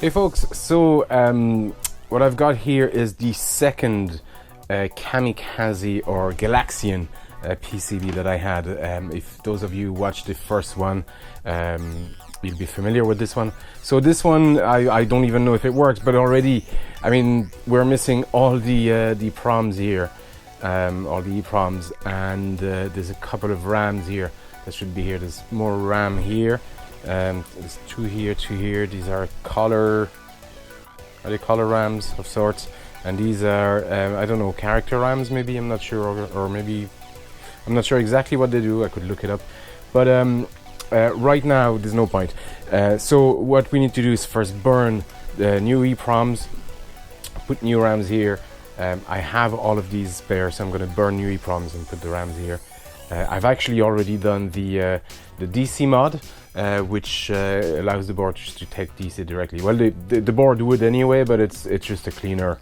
Hey folks, so what I've got here is the second Kamikaze or Galaxian PCB that I had. If those of you watched the first one, you'll be familiar with this one. So this one, I don't even know if it works, but already, I mean, we're missing all the proms here, all the EPROMs, and there's a couple of RAMs here that should be here. There's more RAM here. There's two here. These are color RAMs of sorts, and these are I don't know, character RAMs maybe, I'm not sure, or maybe I'm not sure exactly what they do. I could look it up, but right now there's no point. So what we need to do is first burn the new EPROMs, put new RAMs here. I have all of these spare, so I'm going to burn new EPROMs and put the RAMs here. I've actually already done the DC mod, which allows the board just to take DC directly. Well, the board would anyway, but it's just a cleaner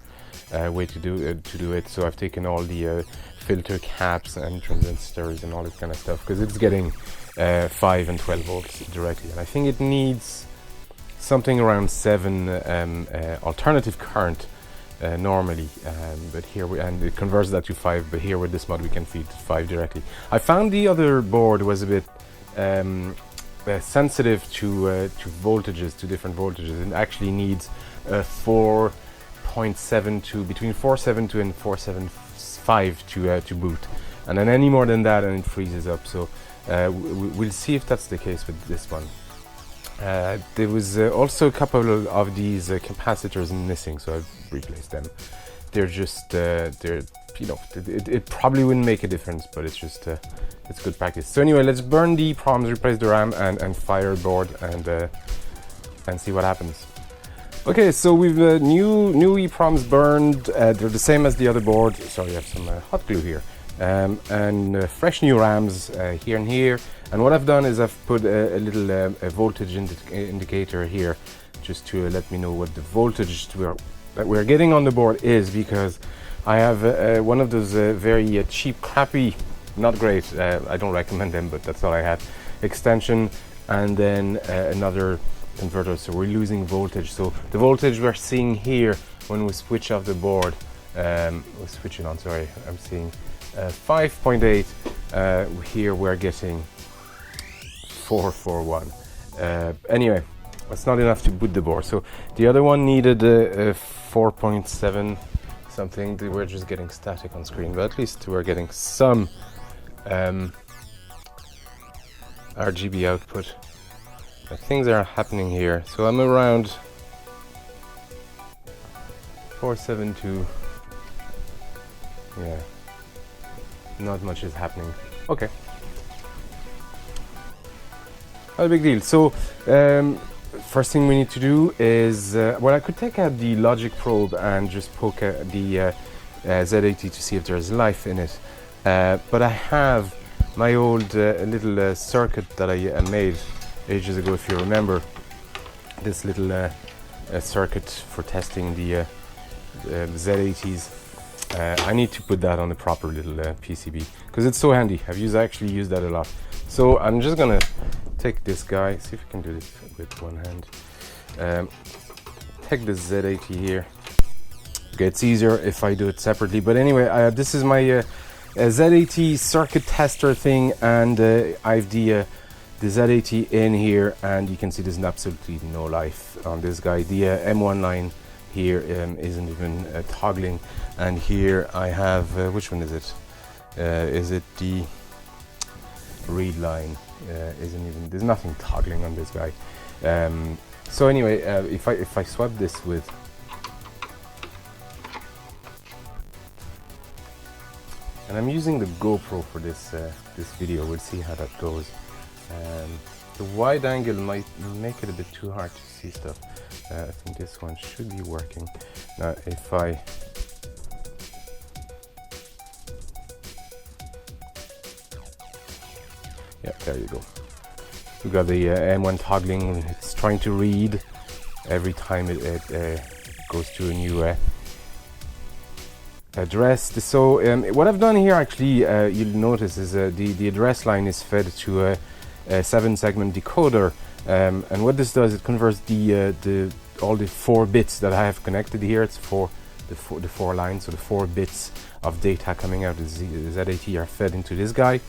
way to do it. So I've taken all the filter caps and transistors and all this kind of stuff, because it's getting 5 and 12 volts directly, and I think it needs something around 7 alternative current normally, but here and it converts that to 5, but here with this mod we can feed 5 directly. I found the other board was a bit sensitive to voltages, to different voltages. It actually needs 4.72, between 472 and 475 to boot, and then any more than that and it freezes up. So we'll see if that's the case with this one. There was also a couple of these capacitors missing, so I've replaced them. They're just you know, it probably wouldn't make a difference, but it's just it's good practice. So anyway, let's burn the PROMs, replace the RAM, and fire the board and see what happens. Okay, so we've new EPROMs burned. They're the same as the other board. Sorry, I have some hot glue here. And fresh new RAMs here and here. And what I've done is I've put a little voltage indicator here, just to let me know what the voltage that we're getting on the board is, because I have one of those very cheap, crappy, not great, I don't recommend them, but that's all I had, extension, and then another converter, so we're losing voltage. So the voltage we're seeing here when we switch off the board, we're switching on, sorry, I'm seeing 5.8, here we're getting 441. Anyway, that's not enough to boot the board. So the other one needed 4.7 something. We're just getting static on screen, but at least we're getting some RGB output. Things are happening here. So I'm around 472. Yeah, not much is happening. Okay, not a big deal. So first thing we need to do is, well, I could take out the logic probe and just poke the Z80 to see if there's life in it, but I have my old little circuit that I made ages ago, if you remember, this little circuit for testing the Z80s. I need to put that on the proper little PCB, because it's so handy. I've actually used that a lot. So I'm just gonna take this guy, see if I can do this with one hand. Take the Z80 here. Okay, it's easier if I do it separately, but anyway, this is my Z80 circuit tester thing, and I've the Z80 in here, and you can see there's absolutely no life on this guy. The M1 line here isn't even toggling, and here I have which one is it? Is it the read line? Isn't even, there's nothing toggling on this guy. So anyway, if I swap this with, and I'm using the GoPro for this this video, we'll see how that goes. The wide angle might make it a bit too hard to see stuff. I think this one should be working. Now if I yeah, there you go. We got the M1 toggling. It's trying to read every time it goes to a new address. So what I've done here, actually, you'll notice, is the address line is fed to a 7-segment decoder, and what this does, it converts the all the 4 bits that I have connected here. It's the four lines, so the 4 bits of data coming out of Z80 are fed into this guy,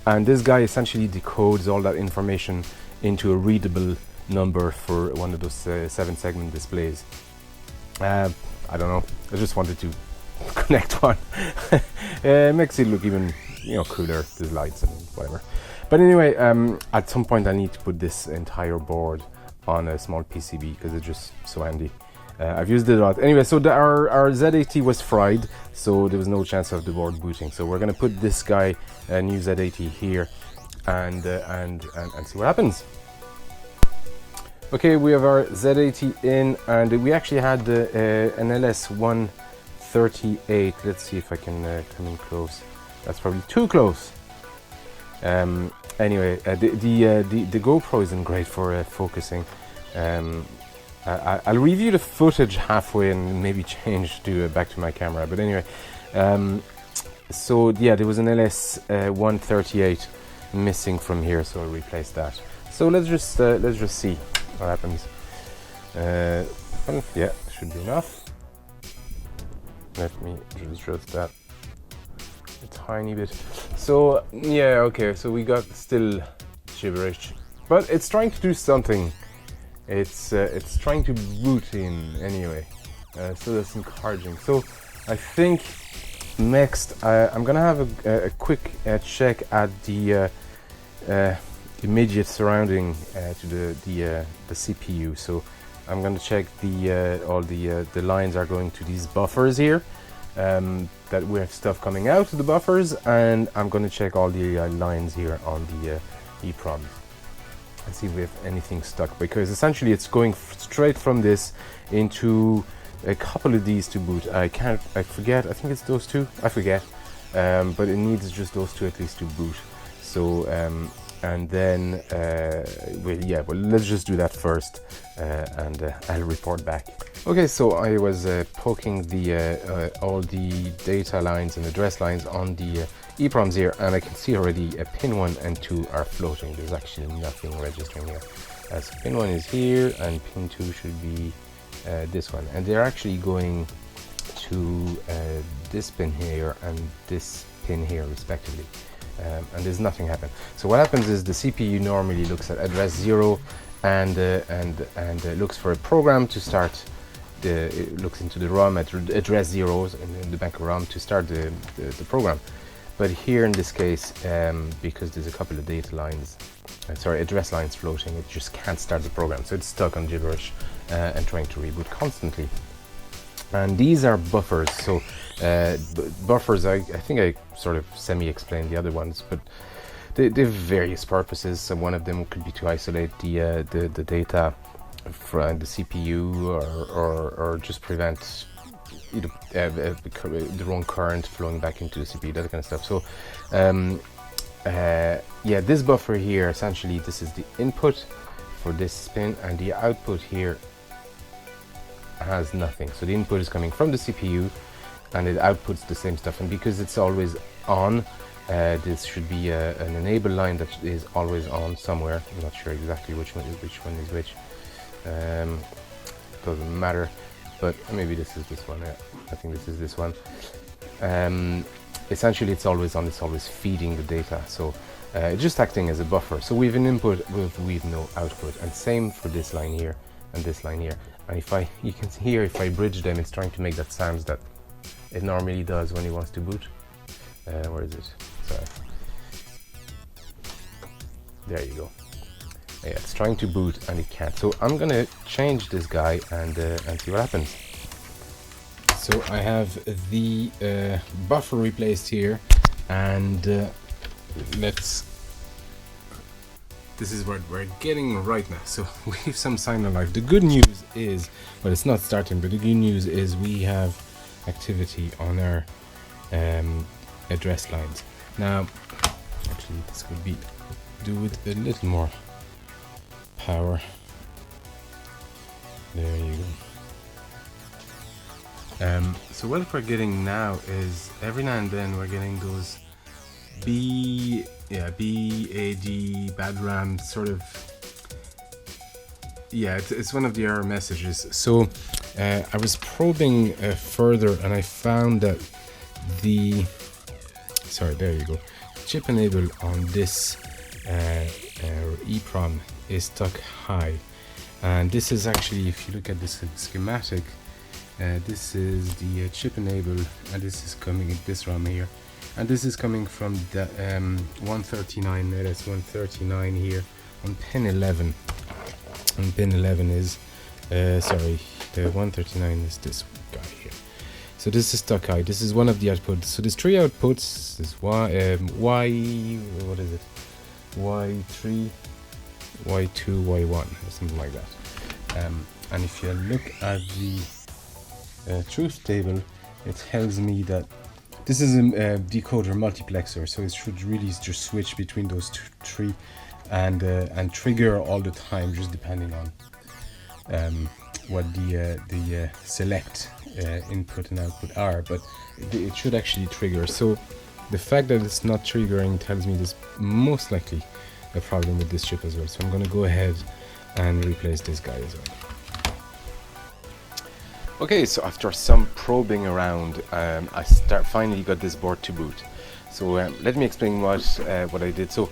and this guy essentially decodes all that information into a readable number for one of those 7-segment displays. I don't know, I just wanted to connect one. It makes it look even, you know, cooler, there's lights and whatever. But anyway, at some point I need to put this entire board on a small PCB because it's just so handy. I've used it a lot. Anyway, so our Z80 was fried, so there was no chance of the board booting. So we're gonna put this guy, new Z80 here, and see what happens. Okay, we have our Z80 in, and we actually had an LS138. Let's see if I can come in close. That's probably too close. Anyway, the GoPro isn't great for focusing. I'll review the footage halfway and maybe change to back to my camera. But anyway, so yeah, there was an LS138 missing from here, so I'll replace that. So let's just see what happens. Yeah, should be enough. Let me just adjust that a tiny bit. So yeah, okay, so we got still gibberish, but it's trying to do something. It's trying to boot in anyway, so that's encouraging. So I think next I'm gonna have a quick check at the immediate surrounding to the CPU. So I'm going to check all the lines are going to these buffers here, that we have stuff coming out of the buffers, and I'm going to check all the lines here on the EEPROMs and see if we have anything stuck, because essentially it's going straight from this into a couple of these to boot. I forget, I think it's those two, I forget, but it needs just those two at least to boot. So and then well, let's just do that first, and I'll report back. Okay, so I was poking all the data lines and address lines on the EEPROMs here, and I can see already pin 1 and 2 are floating. There's actually nothing registering here. So pin 1 is here, and pin 2 should be this one, and they're actually going to this pin here and this pin here respectively. And there's nothing happened. So what happens is the CPU normally looks at address 0 and looks for a program to start. It looks into the ROM at address 0 in the bank of ROM to start the program. But here in this case, because there's a couple of data lines, address lines floating, it just can't start the program. So it's stuck on gibberish and trying to reboot constantly. And these are buffers. So buffers, I think I sort of semi-explained the other ones, but they have various purposes. So one of them could be to isolate the data from the CPU, or just prevent the wrong current flowing back into the CPU, that kind of stuff. So yeah, this buffer here, essentially this is the input for this pin, and the output here has nothing. So the input is coming from the CPU and it outputs the same stuff, and because it's always on, this should be an enable line that is always on somewhere. I'm not sure exactly which one is which. Doesn't matter, but maybe this is this one. Yeah, I think this is this one. Essentially it's always on, it's always feeding the data, so it's just acting as a buffer. So we have an input, we've no output, and same for this line here and this line here. And you can see here, if I bridge them, it's trying to make that sound that it normally does when it wants to boot. Where is it? Sorry. There you go. Yeah, it's trying to boot and it can't. So I'm gonna change this guy and see what happens. So I have the buffer replaced here, and this is what we're getting right now. So we have some sign of life. The good news is, well, it's not starting, but the good news is we have activity on our address lines. Now, actually, this could be do with a little more power. There you go. So what we're getting now is every now and then we're getting those BAD bad RAM sort of Yeah, it's one of the error messages. So I was probing further, and I found that the there you go, chip enable on this EEPROM is stuck high, and this is actually, if you look at this schematic, this is the chip enable, and this is coming in this ROM here, and this is coming from the 139 LS139 here on pin 11. And pin 11 is the 139 is this guy here. So this is stuck high. This is one of the outputs. So there's three outputs. There's what is it? Y3, Y2, Y1, or something like that. And if you look at the truth table, it tells me that this is a decoder multiplexer, so it should really just switch between those three and trigger all the time, just depending on what the select input and output are, but it should actually trigger. So the fact that it's not triggering tells me there's most likely a problem with this chip as well. So I'm going to go ahead and replace this guy as well. Okay, so after some probing around, I finally got this board to boot. So let me explain what I did. So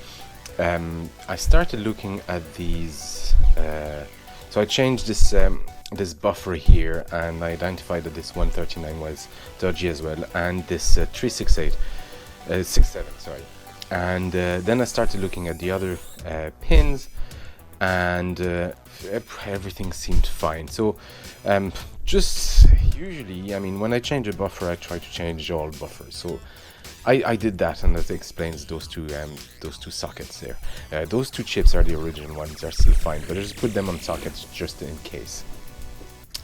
I started looking at these. So I changed this this buffer here, and I identified that this 139 was dodgy as well, and this 368, 67, sorry. And then I started looking at the other pins, and everything seemed fine. So just usually, I mean, when I change a buffer, I try to change all buffers. So I did that, and that explains those two sockets there. Those two chips are the original ones, they're still fine, but I just put them on sockets just in case.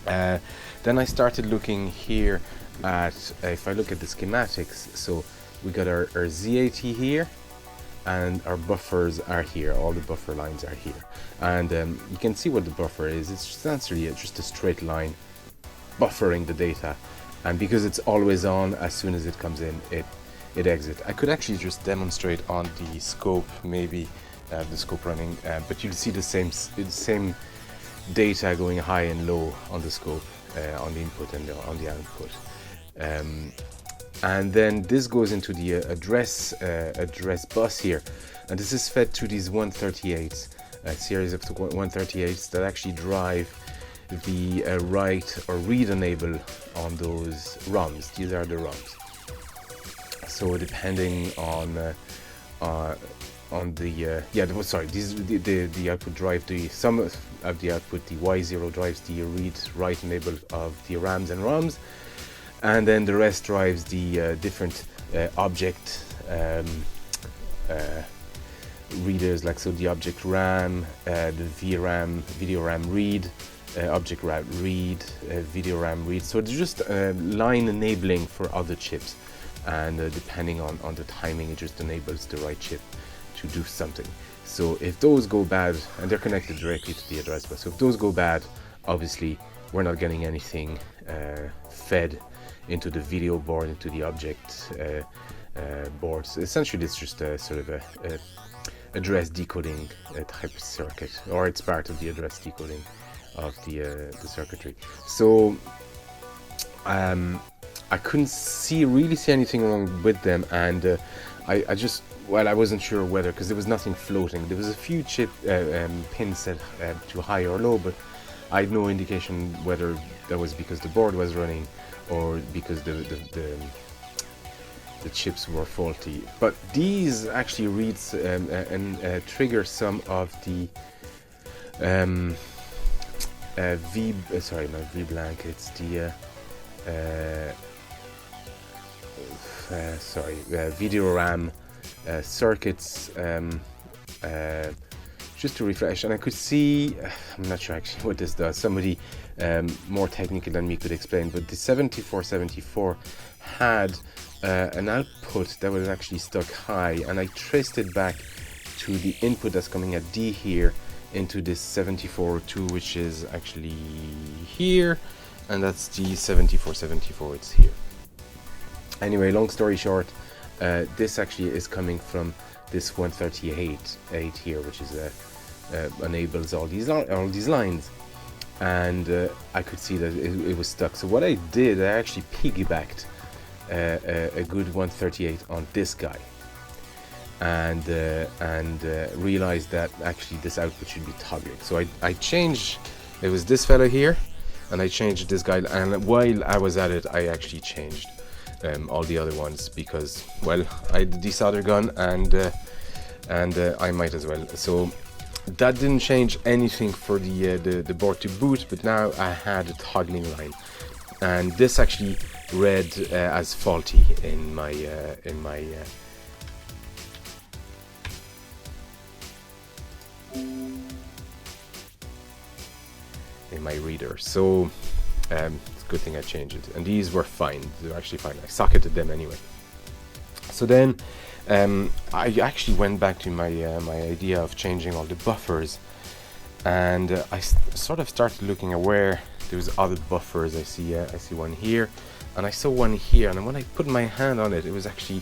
Then I started looking here at, if I look at the schematics, so we got our Z80 here, and our buffers are here, all the buffer lines are here. And you can see what the buffer is. It's essentially just a straight line buffering the data, and because it's always on, as soon as it comes in, it exits. I could actually just demonstrate on the scope, maybe the scope running, but you'll see the same data going high and low on the scope, on the input and on the output. And then this goes into the address bus here, and this is fed to these 138s, a series of 138s that actually drive the write or read enable on those ROMs. These are the ROMs. So depending on the the output drive some of the output, the Y0 drives the read write enable of the RAMs and ROMs, and then the rest drives the different object readers, like so the object RAM, the VRAM, video RAM read, object RAM read, video RAM read. So it's just line enabling for other chips, and depending on the timing, it just enables the right chip to do something. So if those go bad, and they're connected directly to the address bus, so if those go bad, obviously we're not getting anything fed into the video board, into the object board. So essentially it's just a sort of a address decoding type of circuit, or it's part of the address decoding of the circuitry. So I couldn't really see anything wrong with them, and I just, well, I wasn't sure whether, because there was nothing floating. There was a few chip pins set to high or low, but I had no indication whether that was because the board was running or because the chips were faulty. But these actually reads and trigger some of the not V blank, it's the video RAM circuits, just to refresh. And I could see, I'm not sure actually what this does, somebody more technical than me could explain, but the 7474 had an output that was actually stuck high, and I traced it back to the input that's coming at D here into this 7402, which is actually here, and that's the 7474, it's here. Anyway, long story short, this actually is coming from this 138 here, which is enables all these lines, and I could see that it was stuck. So what I did, I actually piggybacked a good 138 on this guy, and realized that actually this output should be toggling. So I changed, it was this fella here, and I changed this guy, and while I was at it I actually changed all the other ones, because, well, I had the desolder gun, and I might as well. So that didn't change anything for the board to boot, but now I had a toggling line, and this actually read as faulty in my reader. So it's a good thing I changed it, and these were fine. They were actually fine. I socketed them anyway. So then I actually went back to my my idea of changing all the buffers, and I sort of started looking at where there was other buffers. I see one here, and I saw one here, and when I put my hand on it, it was actually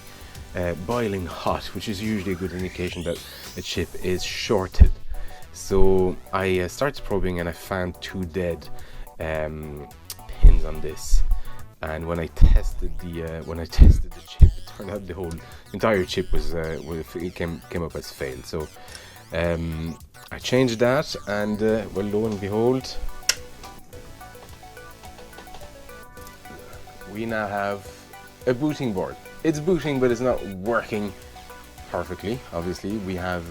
boiling hot, which is usually a good indication that a chip is shorted. So I started probing, and I found 2 dead pins on this. And when I tested the chip, it turned out the whole entire chip was it came up as failed. So I changed that, and well, lo and behold, we now have a booting board. It's booting, but it's not working perfectly. Obviously, we have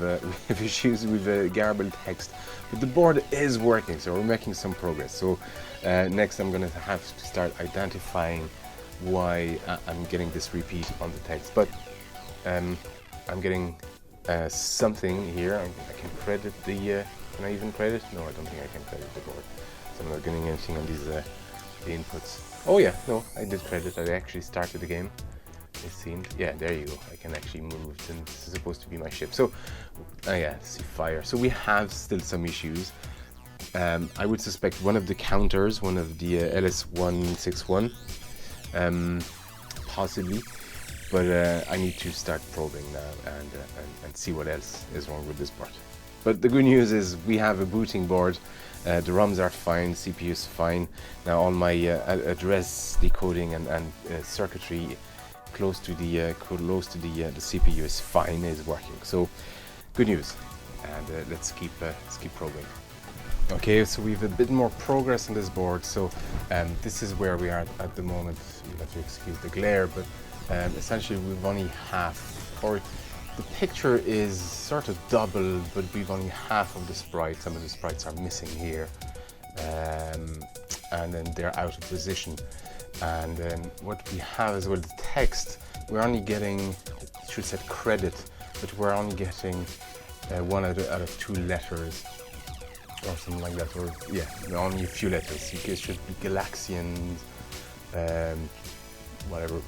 issues with garbled text, but the board is working, so we're making some progress. So next I'm going to have to start identifying why I'm getting this repeat on the text, but I'm getting something here. I can credit the can I even credit? No, I don't think I can credit the board, so I'm not getting anything on these the inputs. Oh yeah, no, I did credit. I actually started the game. It seemed, yeah, there you go. I can actually move, and this is supposed to be my ship. So yeah, see fire. So we have still some issues. I would suspect one of the counters, one of the LS161, possibly, but I need to start probing now and see what else is wrong with this board. But the good news is we have a booting board. The ROMs are fine, CPU is fine. Now all my address decoding and circuitry close to the CPU is fine, is working. So good news, and let's keep probing. Okay, so we have a bit more progress on this board. So this is where we are at the moment. You'll have to excuse the glare, but essentially we've only half, or the picture is sort of double, but we've only half of the sprite. Some of the sprites are missing here, and then they're out of position. And then what we have as well, the text, we're only getting, I should say credit, but we're only getting 1 out of 2 letters, or something like that, or yeah, only a few letters. It should be Galaxian, whatever.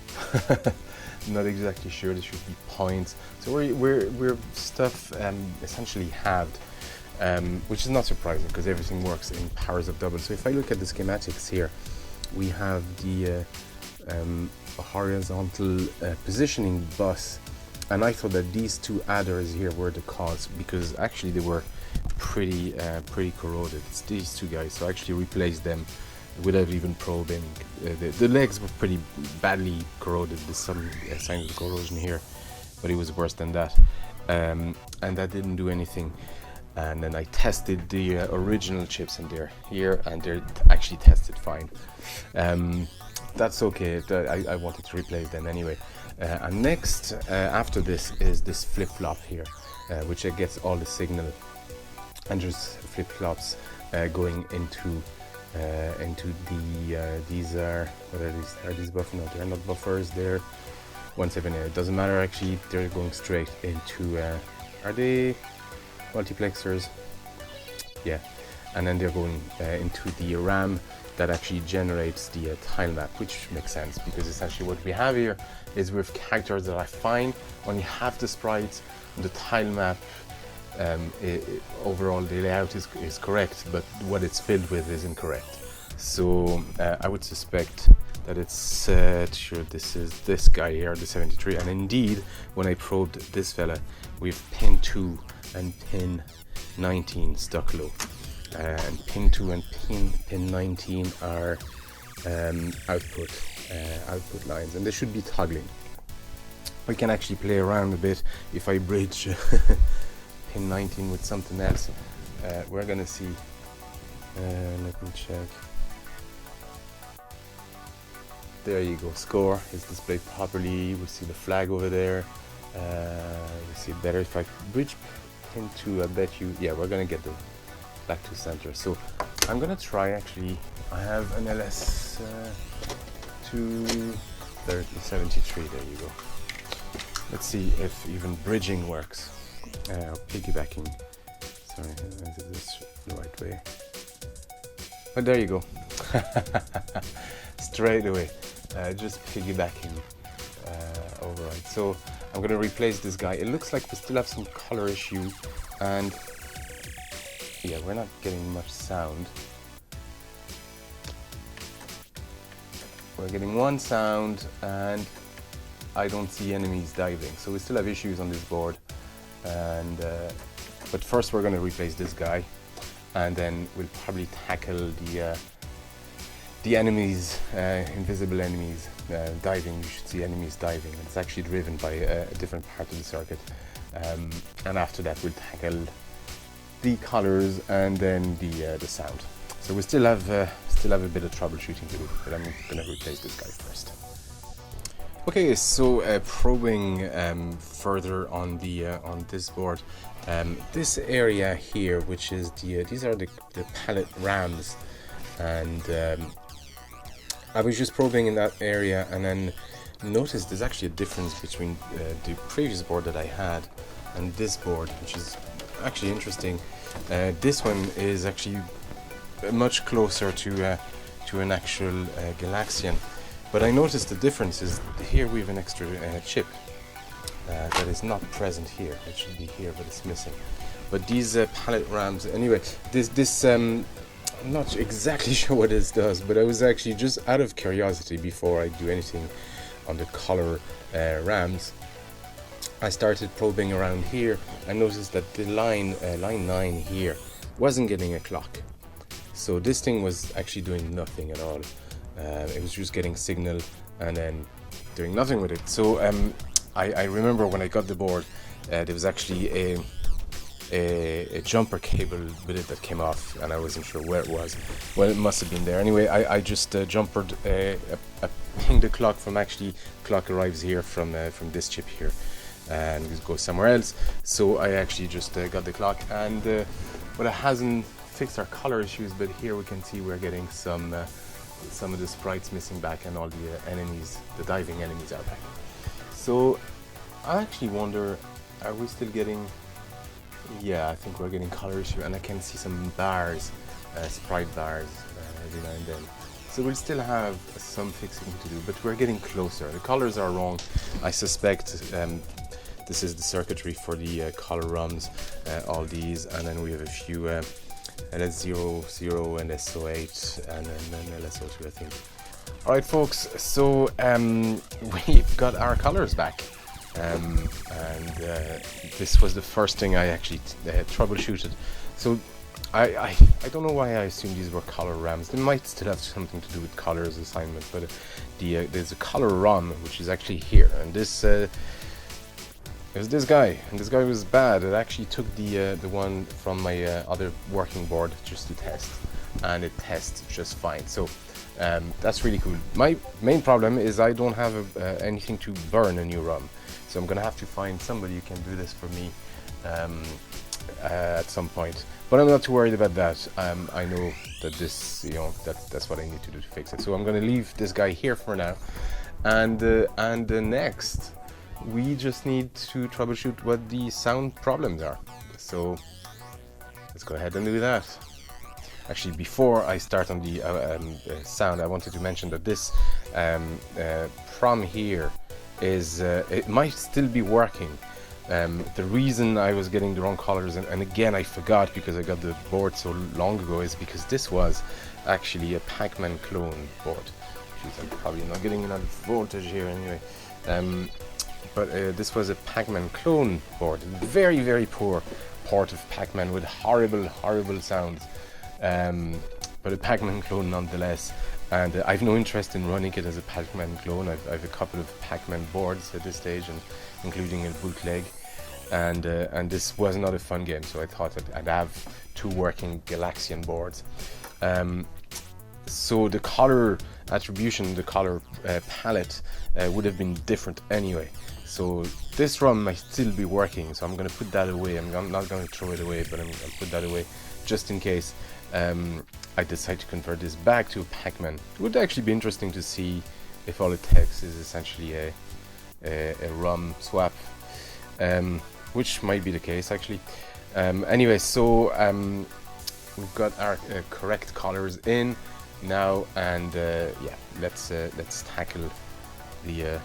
Not exactly sure. There should be points. So we're stuff essentially halved, which is not surprising because everything works in powers of double. So if I look at the schematics here, we have the horizontal positioning bus, and I thought that these 2 adders here were the cause, because actually they were pretty corroded. It's these 2 guys, so I actually replaced them without even probing. The legs were pretty badly corroded. There's some signs of corrosion here, but it was worse than that, and that didn't do anything. And then I tested the original chips, and they're here, and they're actually tested fine. That's okay. I wanted to replace them anyway. And next, after this, is this flip-flop here, which gets all the signal, and there's flip-flops going into the these are, what are these? Are these buffers? No, they're not buffers. They're 178. It doesn't matter actually. They're going straight into. Are they multiplexers? Yeah, and then they're going into the RAM that actually generates the tile map, which makes sense because essentially what we have here is with characters that are fine, only half the sprites, the tile map. Overall the layout is correct, but what it's filled with is incorrect. So I would suspect that it's sure this is this guy here, the 73, and indeed when I probed this fella, we've pin 2 and pin 19 stuck low. And pin 2 and pin 19 are output lines, and they should be toggling. We can actually play around a bit. If I bridge pin 19 with something else, we're gonna see. Let me check. There you go. Score is displayed properly. You will see the flag over there. You see it better if I bridge pin 2. I bet you. Yeah, we're gonna get the back to center. So I'm gonna try. Actually, I have an LS 23073. There you go. Let's see if even bridging works. Piggybacking. Sorry, is this the right way? But there you go. Straight away. Just piggybacking override. So I'm going to replace this guy. It looks like we still have some color issue, and yeah, we're not getting much sound. We're getting one sound, and I don't see enemies diving, so we still have issues on this board. And but first we're going to replace this guy, and then we'll probably tackle the enemies, invisible enemies diving. You should see enemies diving. It's actually driven by a different part of the circuit, and after that we'll tackle the colors and then the sound. So we still have a bit of troubleshooting to do, but I'm going to replace this guy first. Okay, so probing further on on this board, this area here, which is these are the pallet rams, and I was just probing in that area, and then noticed there's actually a difference between the previous board that I had and this board, which is actually interesting. This one is actually much closer to an actual Galaxian. But I noticed the difference is here we have an extra chip that is not present here. It should be here, but it's missing. But these pallet rams, anyway, this I'm not exactly sure what this does, but I was actually just out of curiosity before I do anything on the color rams. I started probing around here. I noticed that the line 9 here wasn't getting a clock. So this thing was actually doing nothing at all. It was just getting signal and then doing nothing with it. So I remember when I got the board, there was actually a jumper cable with it that came off, and I wasn't sure where it was. Well, it must have been there. Anyway, I just jumpered pinged the clock from clock arrives here from this chip here, and it goes somewhere else. So I actually just got the clock, and but it hasn't fixed our color issues. But here we can see we're getting some of the sprites missing back, and all the enemies, the diving enemies, are back. So I actually wonder, are we still getting? Yeah, I think we're getting color issue, and I can see some bars, sprite bars every now and then. So we'll still have some fixing to do, but we're getting closer. The colors are wrong. I suspect this is the circuitry for the color ROMs, all these, and then we have a few LS00 and SO8, and then LSO2, I think. Alright folks, so we've got our colors back. And this was the first thing I actually troubleshooted. So I don't know why I assumed these were color ROMs. They might still have something to do with colors assignment, but there's a color ROM which is actually here, and this it was this guy, and this guy was bad. It actually took the one from my other working board just to test, and it tests just fine. So that's really cool. My main problem is I don't have anything to burn a new ROM. So I'm gonna have to find somebody who can do this for me at some point. But I'm not too worried about that. I know that this, that's what I need to do to fix it. So I'm gonna leave this guy here for now, and next we just need to troubleshoot what the sound problems are. So let's go ahead and do that. Actually, before I start on the sound, I wanted to mention that this prom here is it might still be working. The reason I was getting the wrong colors, and again I forgot because I got the board so long ago, is because this was actually a Pac-Man clone board. Jeez, I'm probably not getting enough voltage here anyway. But this was a Pac-Man clone board, very, very poor port of Pac-Man with horrible sounds, but a Pac-Man clone nonetheless. And I've no interest in running it as a Pac-Man clone. I've a couple of Pac-Man boards at this stage, and including a bootleg. And this was not a fun game, so I thought I'd have 2 working Galaxian boards. So the color attribution, the color palette would have been different anyway. So this ROM might still be working, so I'm going to put that away. I'm not going to throw it away, but I'm going to put that away just in case I decide to convert this back to a Pac-Man. It would actually be interesting to see if all it takes is essentially a ROM swap, which might be the case actually. Anyway, so we've got our correct colors in now, and yeah, let's tackle the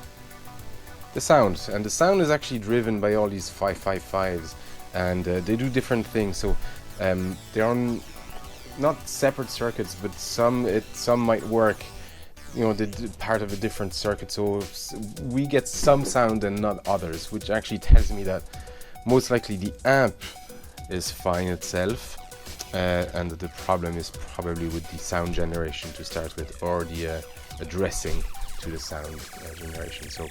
sound. And the sound is actually driven by all these 555s, and they do different things. So they're on not separate circuits, but some might work, you know, they're part of a different circuit, so we get some sound and not others, which actually tells me that most likely the amp is fine itself, and the problem is probably with the sound generation to start with, or the addressing to the sound generation. So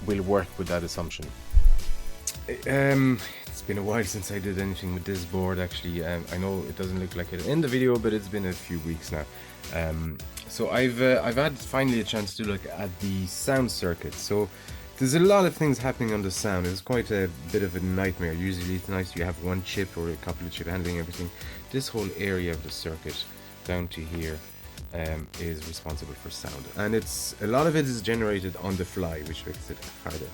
we'll work with that assumption. It's been a while since I did anything with this board actually. I know it doesn't look like it in the video, but it's been a few weeks now. So I've had finally a chance to look at the sound circuit. So there's a lot of things happening on the sound. It's quite a bit of a nightmare. Usually it's nice you have one chip or a couple of chips handling everything. This whole area of the circuit down to here is responsible for sound, and a lot of it is generated on the fly, which makes it harder.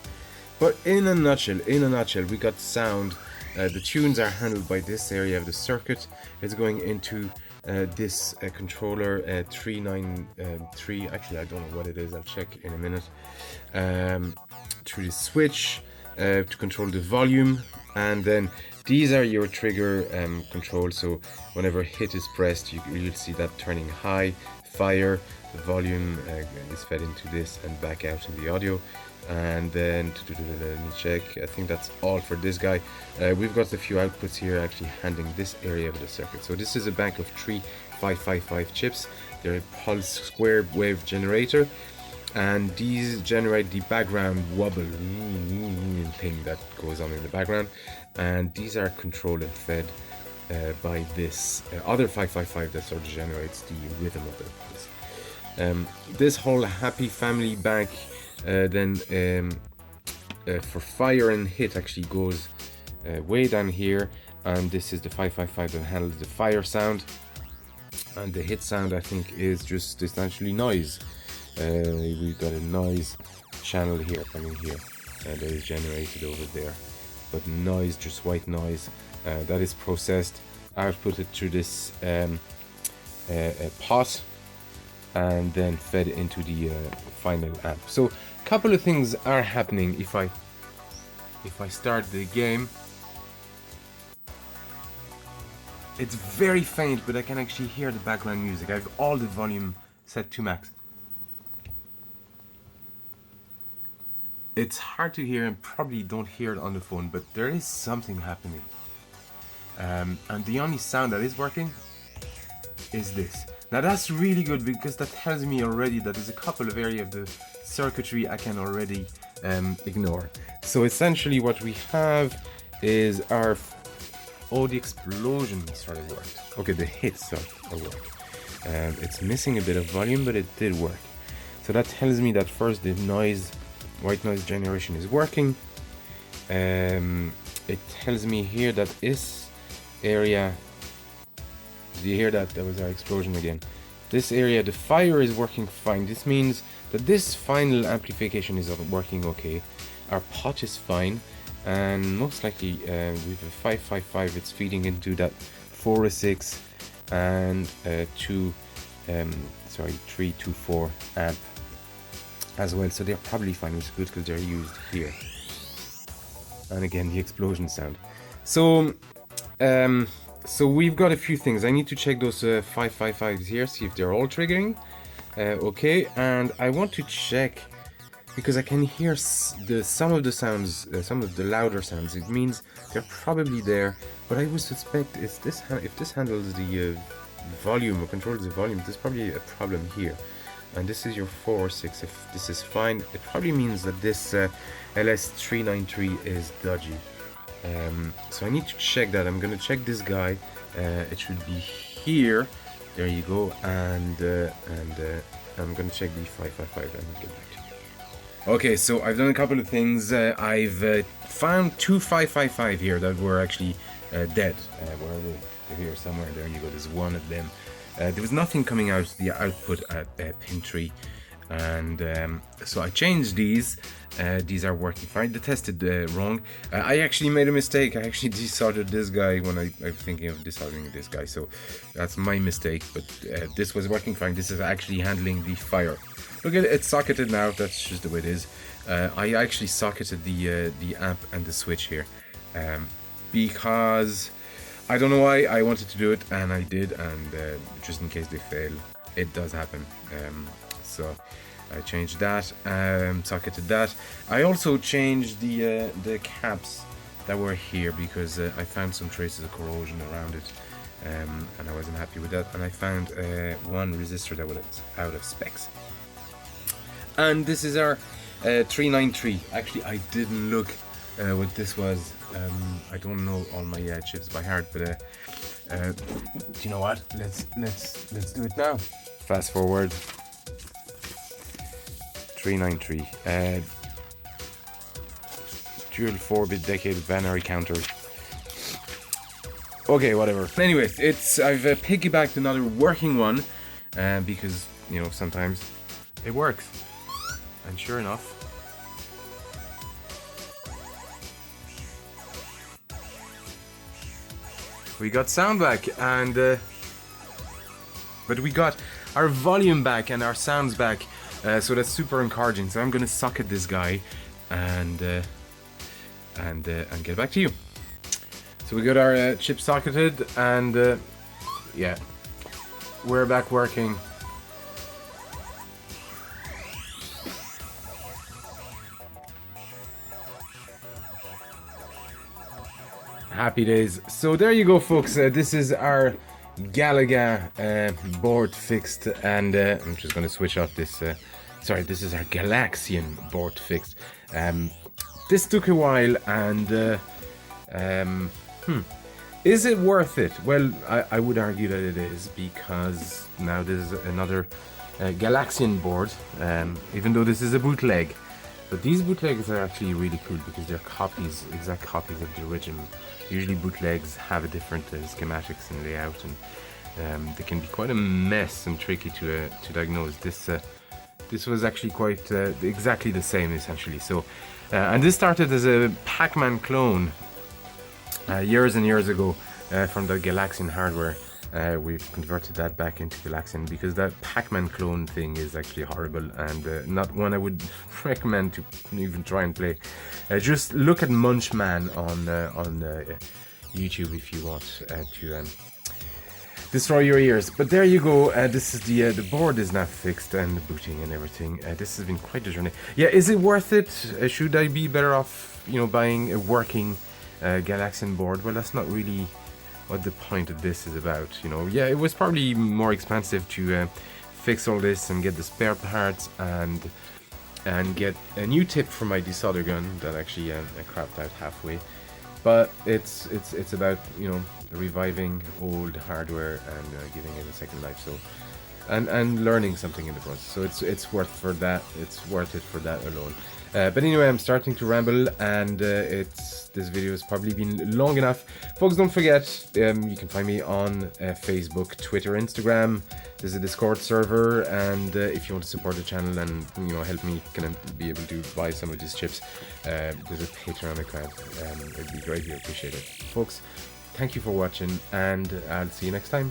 But in a nutshell, we got sound. The tunes are handled by this area of the circuit. It's going into this controller 393. Actually, I don't know what it is. I'll check in a minute. Through the switch to control the volume, and then these are your trigger controls. So whenever hit is pressed, you'll see that turning high. Fire, the volume is fed into this and back out in the audio. And then let me check. I think that's all for this guy. We've got a few outputs here actually handling this area of the circuit. So this is a bank of 3 555 chips. They're a pulse square wave generator, and these generate the background wobble thing that goes on in the background, and these are controlled and fed by this other 555 that sort of generates the rhythm of the pulse. This whole happy family bank then for fire and hit actually goes way down here, and this is the 555 that handles the fire sound, and the hit sound I think is just essentially noise. We've got a noise channel here coming here, and that is generated over there, but noise, just white noise, that is processed, outputted through this pot, and then fed into the final amp. So a couple of things are happening. If I start the game, it's very faint, but I can actually hear the background music. I have all the volume set to max. It's hard to hear, and probably don't hear it on the phone, but there is something happening. And the only sound that is working is this. Now that's really good, because that tells me already that there's a couple of areas of the circuitry I can already ignore. So essentially what we have is our... Oh, the explosion sort of worked. Okay, the hits are worked. It's missing a bit of volume, but it did work. So that tells me that first the noise, white noise generation is working. It tells me here that this area... Do you hear that? That was our explosion again. This area, the fire is working fine. This means that this final amplification is working okay. Our pot is fine, and most likely with a 555 it's feeding into that 406 and 324 amp as well. So they're probably fine, which is good because they're used here. And again, the explosion sound. So so we've got a few things. I need to check those 555s here, see if they're all triggering. Okay, and I want to check because I can hear some of the sounds, some of the louder sounds. It means they're probably there, but I would suspect if this handles the volume or controls the volume, there's probably a problem here. And this is your 4 or 6. If this is fine, it probably means that this LS393 is dodgy. So I need to check that. I'm gonna check this guy. It should be here. There you go. And I'm gonna check the 555 and get back to you. Okay, so I've done a couple of things. I've found two 555 here that were actually dead. Where are they? They're here somewhere. There you go. There's one of them. There was nothing coming out the output at pin 3, and so I changed these. These are working fine. They tested wrong. I actually made a mistake. I actually desoldered this guy when I was thinking of desoldering this guy, so that's my mistake. But this was working fine. This is actually handling the fire. Look at it, it's socketed now. That's just the way it is. I actually socketed the amp and the switch here because I don't know why I wanted to do it, and I did, and just in case they fail, it does happen. So I changed that, socketed that. I also changed the caps that were here because I found some traces of corrosion around it, and I wasn't happy with that. And I found one resistor that was out of specs. And this is our 393. Actually, I didn't look what this was. I don't know all my chips by heart, but do you know what? Let's do it now. Fast forward. 393. Dual 4-bit decade binary counter. Okay, whatever. Anyways, I've piggybacked another working one because you know sometimes it works, and sure enough. We got sound back, and but we got our volume back and our sounds back, so that's super encouraging. So I'm gonna socket this guy and get back to you. So we got our chip socketed, and yeah, we're back working. Happy days. So there you go, folks. This is our Galaga board fixed, and I'm just going to switch off this. Sorry, this is our Galaxian board fixed. This took a while, and is it worth it? Well, I would argue that it is, because now there's another Galaxian board, even though this is a bootleg. But these bootlegs are actually really cool because they're copies, exact copies of the original. Usually bootlegs have a different schematics and layout, and they can be quite a mess and tricky to diagnose. This was actually quite exactly the same, essentially. So, and this started as a Pac-Man clone years and years ago from the Galaxian hardware. We've converted that back into Galaxian because that Pac-Man clone thing is actually horrible, and not one I would recommend to even try and play. Just look at Munchman on YouTube if you want to destroy your ears. But there you go. This is the board is now fixed and booting and everything. This has been quite a journey. Yeah, is it worth it? Should I be better off, buying a working Galaxian board? Well, that's not really what the point of this is about. Yeah, it was probably more expensive to fix all this and get the spare parts and get a new tip for my desolder gun that actually I crapped out halfway. But it's about reviving old hardware and giving it a second life. So and learning something in the process. So it's worth for that. It's worth it for that alone. But anyway, I'm starting to ramble, and this video has probably been long enough. Folks, don't forget, you can find me on Facebook, Twitter, Instagram. There's a Discord server, and if you want to support the channel and help me kind of be able to buy some of these chips, there's a Patreon account. It'd be greatly appreciated. Folks, thank you for watching, and I'll see you next time.